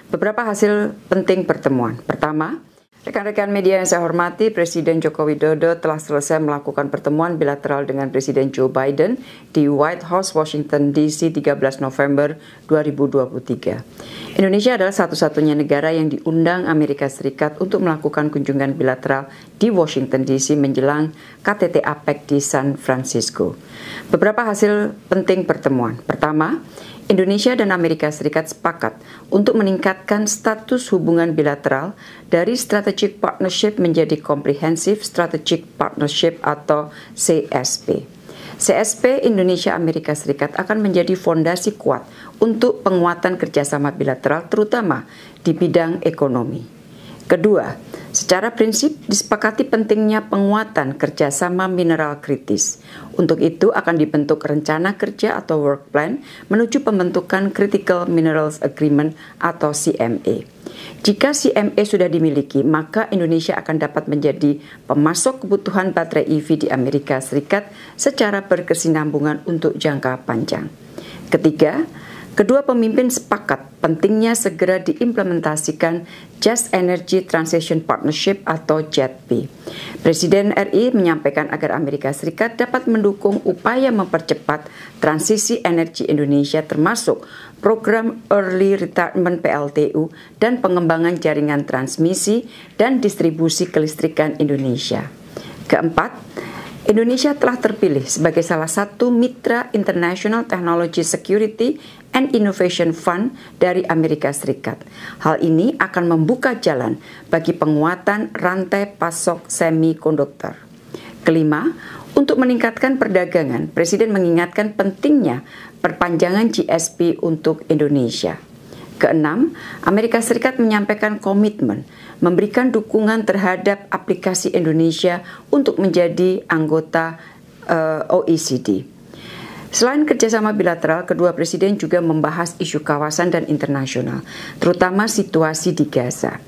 Beberapa hasil penting pertemuan. Pertama, rekan-rekan media yang saya hormati, Presiden Joko Widodo telah selesai melakukan pertemuan bilateral dengan Presiden Joe Biden di White House, Washington DC 13 November 2023. Indonesia adalah satu-satunya negara yang diundang Amerika Serikat untuk melakukan kunjungan bilateral di Washington DC menjelang KTT APEC di San Francisco. Beberapa hasil penting pertemuan. Pertama, Indonesia dan Amerika Serikat sepakat untuk meningkatkan status hubungan bilateral dari Strategic Partnership menjadi Comprehensive Strategic Partnership atau CSP. CSP Indonesia-Amerika Serikat akan menjadi fondasi kuat untuk penguatan kerjasama bilateral terutama di bidang ekonomi. Kedua, secara prinsip disepakati pentingnya penguatan kerjasama mineral kritis. Untuk itu akan dibentuk rencana kerja atau work plan menuju pembentukan Critical Minerals Agreement atau CMA. Jika CMA sudah dimiliki, maka Indonesia akan dapat menjadi pemasok kebutuhan baterai EV di Amerika Serikat secara berkesinambungan untuk jangka panjang. Ketiga, kedua pemimpin sepakat pentingnya segera diimplementasikan Just Energy Transition Partnership atau JETP. Presiden RI menyampaikan agar Amerika Serikat dapat mendukung upaya mempercepat transisi energi Indonesia termasuk program Early Retirement PLTU dan pengembangan jaringan transmisi dan distribusi kelistrikan Indonesia. Keempat, Indonesia telah terpilih sebagai salah satu mitra International Technology Security and Innovation Fund dari Amerika Serikat. Hal ini akan membuka jalan bagi penguatan rantai pasok semikonduktor. Kelima, untuk meningkatkan perdagangan, Presiden mengingatkan pentingnya perpanjangan GSP untuk Indonesia. Keenam, Amerika Serikat menyampaikan komitmen memberikan dukungan terhadap aplikasi Indonesia untuk menjadi anggota OECD. Selain kerjasama bilateral, kedua presiden juga membahas isu kawasan dan internasional, terutama situasi di Gaza.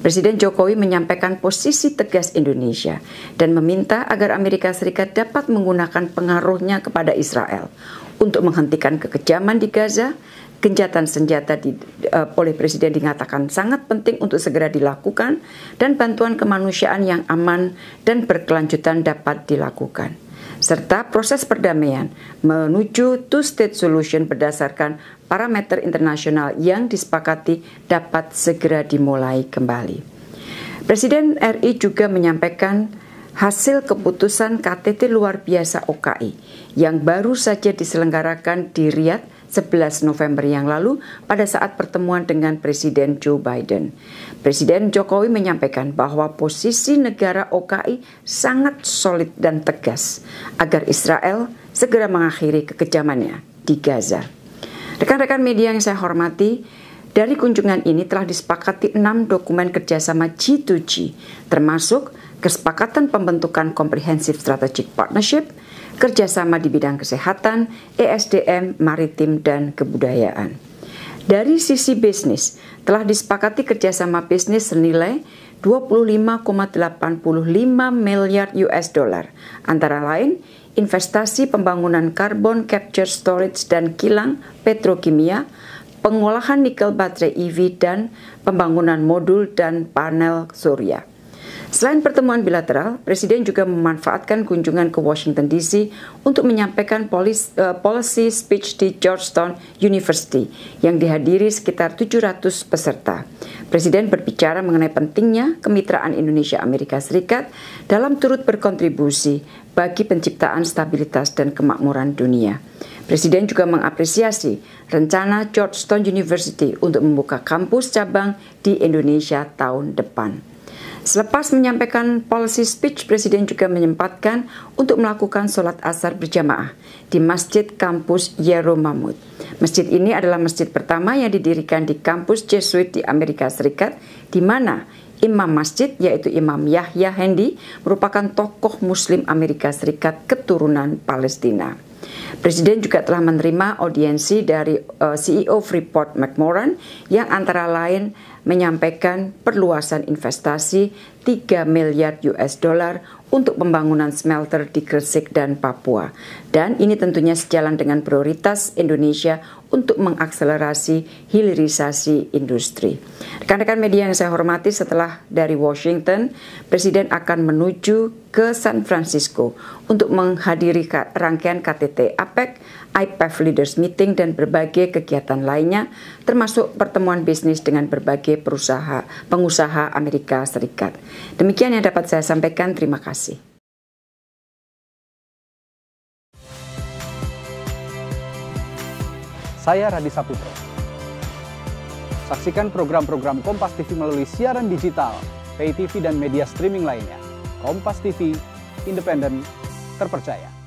Presiden Jokowi menyampaikan posisi tegas Indonesia dan meminta agar Amerika Serikat dapat menggunakan pengaruhnya kepada Israel untuk menghentikan kekejaman di Gaza. Gencatan senjata oleh Presiden dinyatakan sangat penting untuk segera dilakukan dan bantuan kemanusiaan yang aman dan berkelanjutan dapat dilakukan. Serta proses perdamaian menuju two-state solution berdasarkan parameter internasional yang disepakati dapat segera dimulai kembali. Presiden RI juga menyampaikan hasil keputusan KTT luar biasa OKI yang baru saja diselenggarakan di Riyadh 11 November yang lalu pada saat pertemuan dengan Presiden Joe Biden. Presiden Jokowi menyampaikan bahwa posisi negara OKI sangat solid dan tegas agar Israel segera mengakhiri kekejamannya di Gaza. Rekan-rekan media yang saya hormati, dari kunjungan ini telah disepakati 6 dokumen kerjasama G2G, termasuk kesepakatan pembentukan Comprehensive Strategic Partnership, kerjasama di bidang kesehatan, ESDM, maritim, dan kebudayaan. Dari sisi bisnis, telah disepakati kerjasama bisnis senilai 25,85 miliar US dollar, antara lain investasi pembangunan carbon capture storage dan kilang petrokimia, pengolahan nikel baterai EV, dan pembangunan modul dan panel surya. Selain pertemuan bilateral, Presiden juga memanfaatkan kunjungan ke Washington DC untuk menyampaikan policy speech di Georgetown University yang dihadiri sekitar 700 peserta. Presiden berbicara mengenai pentingnya kemitraan Indonesia-Amerika Serikat dalam turut berkontribusi bagi penciptaan stabilitas dan kemakmuran dunia. Presiden juga mengapresiasi rencana Georgetown University untuk membuka kampus cabang di Indonesia tahun depan. Selepas menyampaikan policy speech, Presiden juga menyempatkan untuk melakukan sholat asar berjamaah di Masjid Kampus Yeromamut. Masjid ini adalah masjid pertama yang didirikan di kampus Jesuit di Amerika Serikat, di mana imam masjid yaitu Imam Yahya Hendi merupakan tokoh Muslim Amerika Serikat keturunan Palestina. Presiden juga telah menerima audiensi dari CEO Freeport McMoran yang antara lain menyampaikan perluasan investasi 3 miliar US dollar untuk pembangunan smelter di Gresik dan Papua. Dan ini tentunya sejalan dengan prioritas Indonesia untuk mengakselerasi hilirisasi industri. Rekan-rekan media yang saya hormati, setelah dari Washington, Presiden akan menuju ke San Francisco untuk menghadiri rangkaian KTT APEC, IPEF Leaders Meeting, dan berbagai kegiatan lainnya, termasuk pertemuan bisnis dengan berbagai pengusaha Amerika Serikat. Demikian yang dapat saya sampaikan. Terima kasih. Saya Radi Saputro. Saksikan program-program Kompas TV melalui siaran digital, pay TV dan media streaming lainnya. Kompas TV, independen, terpercaya.